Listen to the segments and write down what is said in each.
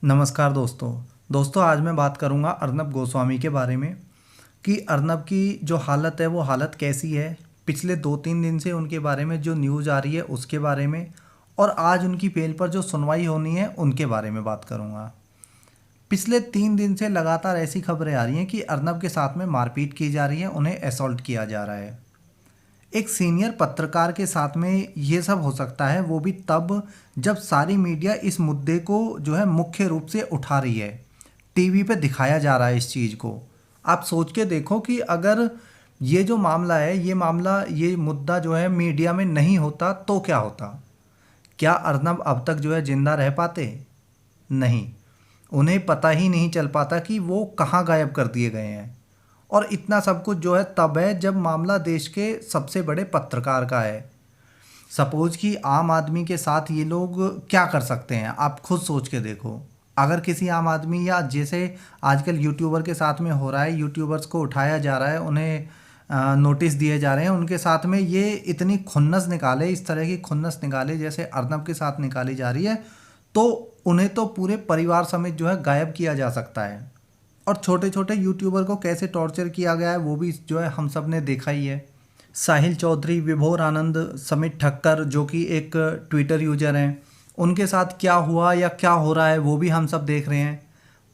नमस्कार दोस्तों आज मैं बात करूंगा अर्नब गोस्वामी के बारे में कि अर्नब की जो हालत है वो हालत कैसी है। पिछले 2-3 दिन से उनके बारे में जो न्यूज़ आ रही है उसके बारे में, और आज उनकी बेल पर जो सुनवाई होनी है उनके बारे में बात करूंगा। पिछले 3 दिन से लगातार ऐसी खबरें आ रही हैं कि अर्नब के साथ में मारपीट की जा रही है, उन्हें असॉल्ट किया जा रहा है। एक सीनियर पत्रकार के साथ में ये सब हो सकता है, वो भी तब जब सारी मीडिया इस मुद्दे को जो है मुख्य रूप से उठा रही है, टीवी पे दिखाया जा रहा है इस चीज़ को। आप सोच के देखो कि अगर ये जो मामला है, ये मुद्दा जो है मीडिया में नहीं होता तो क्या होता? क्या अर्नब अब तक जो है जिंदा रह पाते? नहीं, उन्हें पता ही नहीं चल पाता कि वो कहाँ गायब कर दिए गए हैं। और इतना सब कुछ जो है तब है जब मामला देश के सबसे बड़े पत्रकार का है। सपोज कि आम आदमी के साथ ये लोग क्या कर सकते हैं, आप खुद सोच के देखो। अगर किसी आम आदमी या जैसे आजकल यूट्यूबर के साथ में हो रहा है, यूट्यूबर्स को उठाया जा रहा है, उन्हें नोटिस दिए जा रहे हैं, उनके साथ में ये इतनी खुन्नस निकाले, इस तरह की खुन्नस निकाले जैसे अर्नब के साथ निकाली जा रही है, तो उन्हें तो पूरे परिवार समेत जो है गायब किया जा सकता है। और छोटे छोटे यूट्यूबर को कैसे टॉर्चर किया गया है वो भी जो है हम सब ने देखा ही है। साहिल चौधरी, विभोर आनंद, समित ठक्कर जो कि एक ट्विटर यूजर हैं, उनके साथ क्या हुआ या क्या हो रहा है वो भी हम सब देख रहे हैं।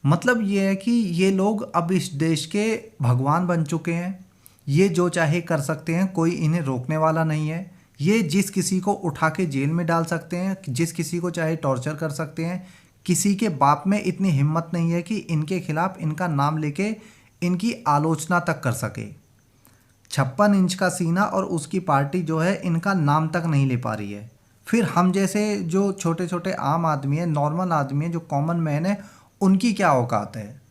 मतलब ये है कि ये लोग अब इस देश के भगवान बन चुके हैं। ये जो चाहे कर सकते हैं, कोई इन्हें रोकने वाला नहीं है। ये जिस किसी को उठा के जेल में डाल सकते हैं, जिस किसी को चाहे टॉर्चर कर सकते हैं। किसी के बाप में इतनी हिम्मत नहीं है कि इनके खिलाफ इनका नाम लेके इनकी आलोचना तक कर सके। 56 इंच का सीना और उसकी पार्टी जो है इनका नाम तक नहीं ले पा रही है। फिर हम जैसे जो छोटे छोटे आम आदमी हैं, नॉर्मल आदमी हैं, जो कॉमन मैन है, उनकी क्या औकात है?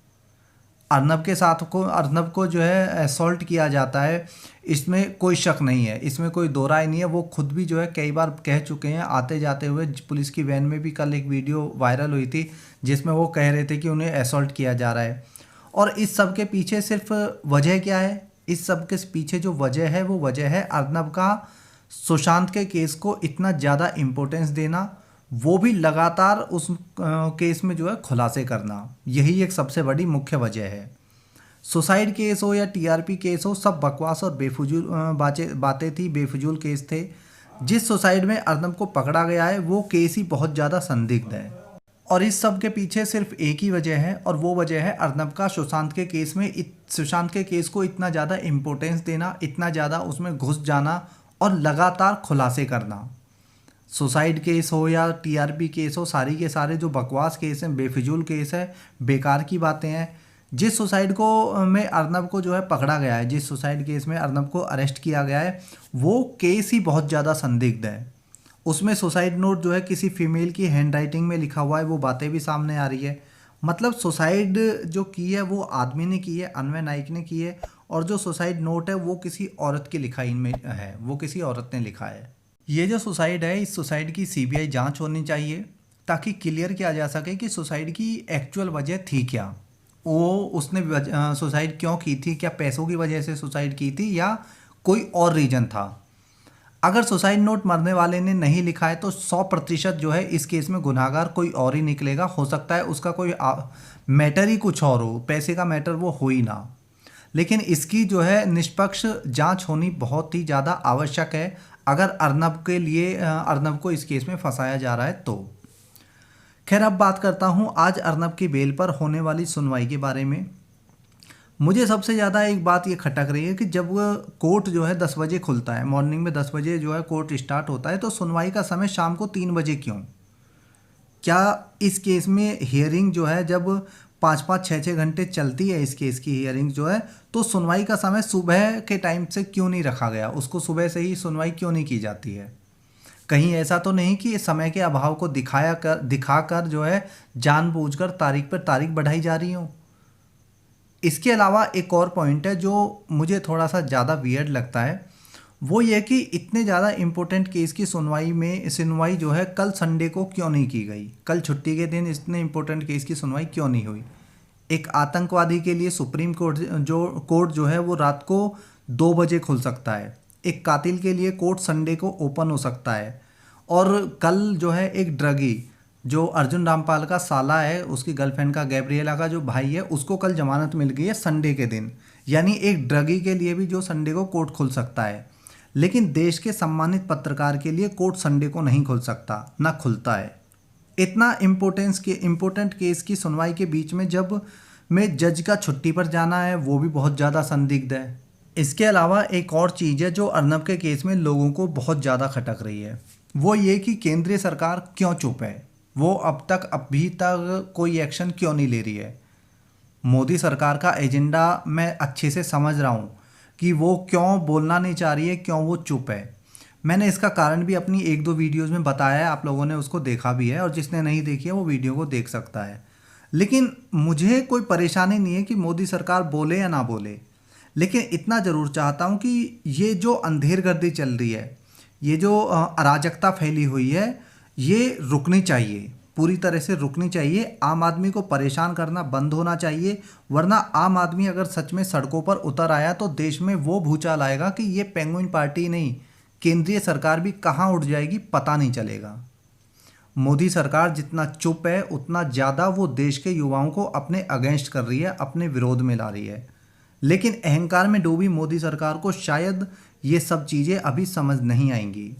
अर्नब को जो है असॉल्ट किया जाता है, इसमें कोई शक नहीं है, इसमें कोई दो राय नहीं है। वो खुद भी जो है कई बार कह चुके हैं, आते जाते हुए पुलिस की वैन में भी कल एक वीडियो वायरल हुई थी जिसमें वो कह रहे थे कि उन्हें असॉल्ट किया जा रहा है। और इस सब के पीछे सिर्फ वजह क्या है? इस सब के पीछे जो वजह है वो वजह है अर्नब का सुशांत के केस को इतना ज़्यादा इम्पोर्टेंस देना, वो भी लगातार उस केस में जो है खुलासे करना। यही एक सबसे बड़ी मुख्य वजह है। सुसाइड केस हो या टीआरपी केस हो, सब बकवास और बेफजूल बातें थी, बेफजूल केस थे। जिस सुसाइड में अर्नब को पकड़ा गया है वो केस ही बहुत ज़्यादा संदिग्ध है। और इस सब के पीछे सिर्फ एक ही वजह है, और वो वजह है अर्नब का सुशांत के केस को इतना ज़्यादा इम्पोर्टेंस देना, इतना ज़्यादा उसमें घुस जाना और लगातार खुलासे करना। सुसाइड केस हो या टीआरपी केस हो, सारी के सारे जो बकवास केस हैं, बेफिजूल केस है, बेकार की बातें हैं। जिस सुसाइड को में अर्नब को जो है पकड़ा गया है, जिस सुसाइड केस में अर्नब को अरेस्ट किया गया है, वो केस ही बहुत ज़्यादा संदिग्ध है। उसमें सुसाइड नोट जो है किसी फीमेल की हैंडराइटिंग में लिखा हुआ है, वो बातें भी सामने आ रही है। मतलब सुसाइड जो की है वो आदमी ने की है, अन्वय नाइक ने की है, और जो सुसाइड नोट है वो किसी औरत की लिखाई में है, वो किसी औरत ने लिखा है। ये जो सुसाइड है, इस सुसाइड की सीबीआई जांच होनी चाहिए ताकि क्लियर किया जा सके कि सुसाइड की एक्चुअल वजह थी क्या। उसने सुसाइड क्यों की थी? क्या पैसों की वजह से सुसाइड की थी या कोई और रीज़न था? अगर सुसाइड नोट मरने वाले ने नहीं लिखा है तो 100% जो है इस केस में गुनाहगार कोई और ही निकलेगा। हो सकता है उसका कोई मैटर ही कुछ और हो, पैसे का मैटर वो हो ही ना। लेकिन इसकी जो है निष्पक्ष जांच होनी बहुत ही ज़्यादा आवश्यक है अगर अर्नब को इस केस में फंसाया जा रहा है तो। खैर, अब बात करता हूँ आज अर्नब की बेल पर होने वाली सुनवाई के बारे में। मुझे सबसे ज़्यादा एक बात ये खटक रही है कि जब कोर्ट जो है 10 बजे खुलता है, मॉर्निंग में 10 बजे जो है कोर्ट स्टार्ट होता है, तो सुनवाई का समय शाम को 3 बजे क्यों? क्या इस केस में हियरिंग जो है जब 5-5, 6-6 घंटे चलती है, इस केस की हियरिंग जो है, तो सुनवाई का समय सुबह के टाइम से क्यों नहीं रखा गया? उसको सुबह से ही सुनवाई क्यों नहीं की जाती है? कहीं ऐसा तो नहीं कि समय के अभाव को दिखाकर जो है जानबूझकर तारीख पर तारीख बढ़ाई जा रही हो? इसके अलावा एक और पॉइंट है जो मुझे थोड़ा सा ज़्यादा वियर्ड लगता है, वो ये कि इतने ज़्यादा इम्पोर्टेंट केस की सुनवाई जो है कल संडे को क्यों नहीं की गई? कल छुट्टी के दिन इतने इम्पोर्टेंट केस की सुनवाई क्यों नहीं हुई? एक आतंकवादी के लिए सुप्रीम कोर्ट जो है वो रात को 2 बजे खुल सकता है। एक कातिल के लिए कोर्ट संडे को ओपन हो सकता है। और कल जो है एक ड्रगी जो अर्जुन रामपाल का साला है, उसकी गर्लफ्रेंड का, गैब्रिएला का जो भाई है, उसको कल जमानत मिल गई है संडे के दिन। यानी एक ड्रगी के लिए भी जो संडे को कोर्ट खुल सकता है, लेकिन देश के सम्मानित पत्रकार के लिए कोर्ट संडे को नहीं खुल सकता, ना खुलता है। इतना इम्पोर्टेंट केस की सुनवाई के बीच में जब में जज का छुट्टी पर जाना है, वो भी बहुत ज़्यादा संदिग्ध है। इसके अलावा एक और चीज़ है जो अर्नब के केस में लोगों को बहुत ज़्यादा खटक रही है, वो ये कि केंद्रीय सरकार क्यों चुप है, वो अभी तक कोई एक्शन क्यों नहीं ले रही है। मोदी सरकार का एजेंडा मैं अच्छे से समझ रहा हूँ कि वो क्यों बोलना नहीं चाह रही है, क्यों वो चुप है। मैंने इसका कारण भी अपनी 1-2 वीडियोज़ में बताया है, आप लोगों ने उसको देखा भी है, और जिसने नहीं देखी है वो वीडियो को देख सकता है। लेकिन मुझे कोई परेशानी नहीं है कि मोदी सरकार बोले या ना बोले, लेकिन इतना ज़रूर चाहता हूँ कि ये जो अंधेरगर्दी चल रही है, ये जो अराजकता फैली हुई है, ये रुकनी चाहिए, पूरी तरह से रुकनी चाहिए। आम आदमी को परेशान करना बंद होना चाहिए, वरना आम आदमी अगर सच में सड़कों पर उतर आया तो देश में वो भूचाल आएगा कि ये पेंगुइन पार्टी नहीं, केंद्रीय सरकार भी कहाँ उठ जाएगी पता नहीं चलेगा। मोदी सरकार जितना चुप है, उतना ज़्यादा वो देश के युवाओं को अपने अगेंस्ट कर रही है, अपने विरोध में ला रही है। लेकिन अहंकार में डूबी मोदी सरकार को शायद ये सब चीज़ें अभी समझ नहीं आएंगी।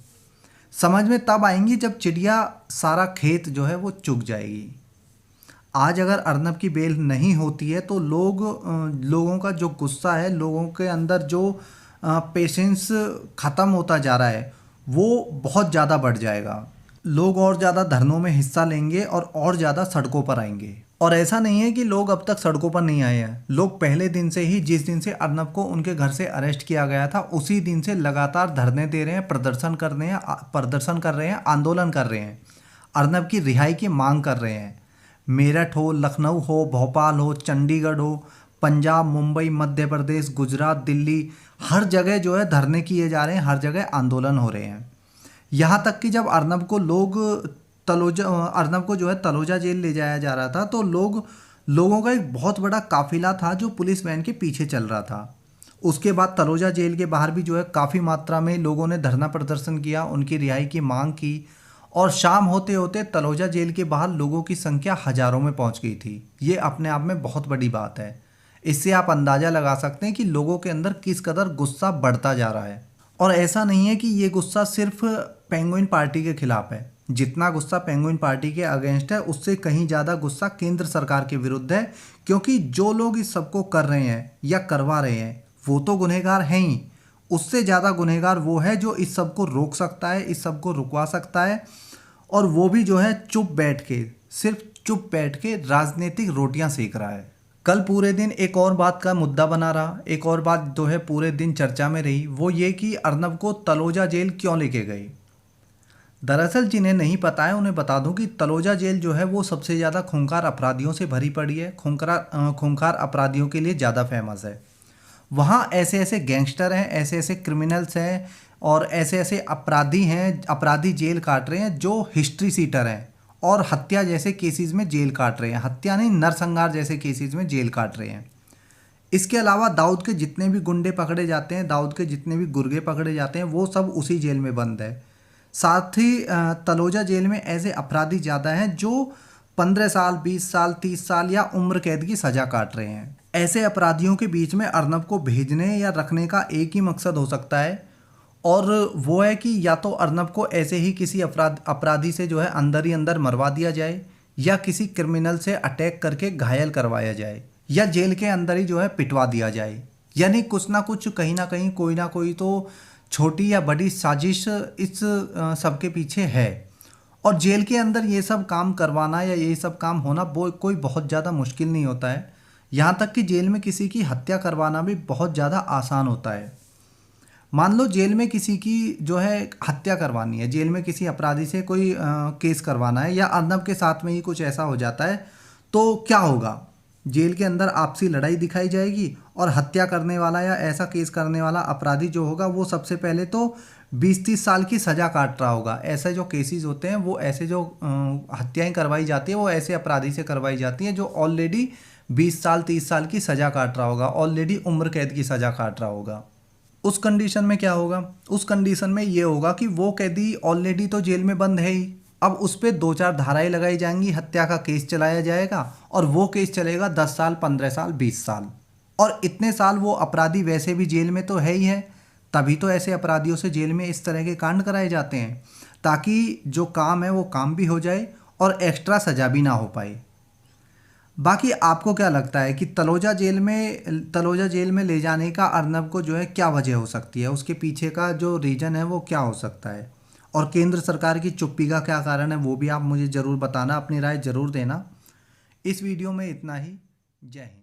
समझ में तब आएंगी जब चिड़िया सारा खेत जो है वो चुग जाएगी। आज अगर अर्नब की बेल नहीं होती है तो लोगों का जो गुस्सा है, लोगों के अंदर जो पेशेंस ख़त्म होता जा रहा है, वो बहुत ज़्यादा बढ़ जाएगा। लोग और ज़्यादा धरनों में हिस्सा लेंगे और ज़्यादा सड़कों पर आएंगे। और ऐसा नहीं है कि लोग अब तक सड़कों पर नहीं आए हैं, लोग पहले दिन से ही, जिस दिन से अर्नब को उनके घर से अरेस्ट किया गया था, उसी दिन से लगातार धरने दे रहे हैं, प्रदर्शन कर रहे हैं, आंदोलन कर रहे हैं, अर्नब की रिहाई की मांग कर रहे हैं। मेरठ हो, लखनऊ हो, भोपाल हो, चंडीगढ़ हो, पंजाब, मुंबई, मध्य प्रदेश, गुजरात, दिल्ली, हर जगह जो है धरने किए जा रहे हैं, हर जगह आंदोलन हो रहे हैं। यहाँ तक कि जब अर्नब को जो है तलोजा जेल ले जाया जा रहा था, तो लोगों का एक बहुत बड़ा काफिला था जो पुलिस वैन के पीछे चल रहा था। उसके बाद तलोजा जेल के बाहर भी जो है काफ़ी मात्रा में लोगों ने धरना प्रदर्शन किया, उनकी रिहाई की मांग की, और शाम होते होते तलोजा जेल के बाहर लोगों की संख्या हज़ारों में पहुंच गई थी। ये अपने आप में बहुत बड़ी बात है। इससे आप अंदाज़ा लगा सकते हैं कि लोगों के अंदर किस कदर गुस्सा बढ़ता जा रहा है। और ऐसा नहीं है कि ये गुस्सा सिर्फ पेंगुइन पार्टी के खिलाफ है। जितना गुस्सा पेंगुइन पार्टी के अगेंस्ट है, उससे कहीं ज़्यादा गुस्सा केंद्र सरकार के विरुद्ध है, क्योंकि जो लोग इस सबको कर रहे हैं या करवा रहे हैं वो तो गुनहगार हैं ही, उससे ज़्यादा गुनहगार वो है जो इस सब को रोक सकता है, इस सब को रुकवा सकता है, और वो भी जो है सिर्फ चुप बैठ के राजनीतिक रोटियां सेक रहा है। कल पूरे दिन एक और बात का मुद्दा बना रहा, एक और बात जो है पूरे दिन चर्चा में रही, वो ये कि अर्नब को तलोजा जेल क्यों लेके गए। दरअसल जिन्हें नहीं पता है उन्हें बता दूं कि तलोजा जेल जो है वो सबसे ज़्यादा खूंखार अपराधियों से भरी पड़ी है, खूंखार अपराधियों के लिए ज़्यादा फेमस है। वहाँ ऐसे ऐसे गैंगस्टर हैं, ऐसे ऐसे क्रिमिनल्स हैं, और ऐसे ऐसे अपराधी जेल काट रहे हैं जो हिस्ट्री सीटर हैं और हत्या जैसे केसेस में जेल काट रहे हैं, हत्या नहीं नरसंहार जैसे केसेस में जेल काट रहे हैं। इसके अलावा दाऊद के जितने भी गुंडे पकड़े जाते हैं, दाऊद के जितने भी गुर्गे पकड़े जाते हैं, वो सब उसी जेल में बंद है। साथ ही तलोजा जेल में ऐसे अपराधी ज़्यादा हैं जो 15 साल, 20 साल, 30 साल या उम्र कैद की सज़ा काट रहे हैं। ऐसे अपराधियों के बीच में अर्नब को भेजने या रखने का एक ही मकसद हो सकता है, और वो है कि या तो अर्नब को ऐसे ही किसी अपराधी से जो है अंदर ही अंदर मरवा दिया जाए, या किसी क्रिमिनल से अटैक करके घायल करवाया जाए, या जेल के अंदर ही जो है पिटवा दिया जाए। यानी कुछ ना कुछ, कहीं ना कहीं, कोई ना कोई तो छोटी या बड़ी साजिश इस सब के पीछे है। और जेल के अंदर ये सब काम करवाना या ये सब काम होना कोई बहुत ज़्यादा मुश्किल नहीं होता है। यहाँ तक कि जेल में किसी की हत्या करवाना भी बहुत ज़्यादा आसान होता है। मान लो जेल में किसी की जो है हत्या करवानी है, जेल में किसी अपराधी से कोई केस करवाना है, या अर्नब के साथ में ही कुछ ऐसा हो जाता है, तो क्या होगा? जेल के अंदर आपसी लड़ाई दिखाई जाएगी, और हत्या करने वाला या ऐसा केस करने वाला अपराधी जो होगा वो सबसे पहले तो 20-30 साल की सज़ा काट रहा होगा। ऐसे जो केसेस होते हैं, वो ऐसे जो हत्याएं करवाई जाती है वो ऐसे अपराधी से करवाई जाती हैं जो ऑलरेडी 20 साल 30 साल की सज़ा काट रहा होगा, ऑलरेडी उम्र कैद की सज़ा काट रहा होगा। उस कंडीशन में क्या होगा? उस कंडीशन में ये होगा कि वो कैदी ऑलरेडी तो जेल में बंद है ही, अब उस पर 2-4 धाराएं लगाई जाएंगी, हत्या का केस चलाया जाएगा और वो केस चलेगा 10 साल, 15 साल, 20 साल। और इतने साल वो अपराधी वैसे भी जेल में तो है ही है, तभी तो ऐसे अपराधियों से जेल में इस तरह के कांड कराए जाते हैं, ताकि जो काम है वो काम भी हो जाए और एक्स्ट्रा सजा भी ना हो पाए। बाकी आपको क्या लगता है कि तलोजा जेल में ले जाने का अर्नब को जो है क्या वजह हो सकती है, उसके पीछे का जो रीज़न है वो क्या हो सकता है, और केंद्र सरकार की चुप्पी का क्या कारण है, वो भी आप मुझे ज़रूर बताना, अपनी राय ज़रूर देना। इस वीडियो में इतना ही। जय हिंद।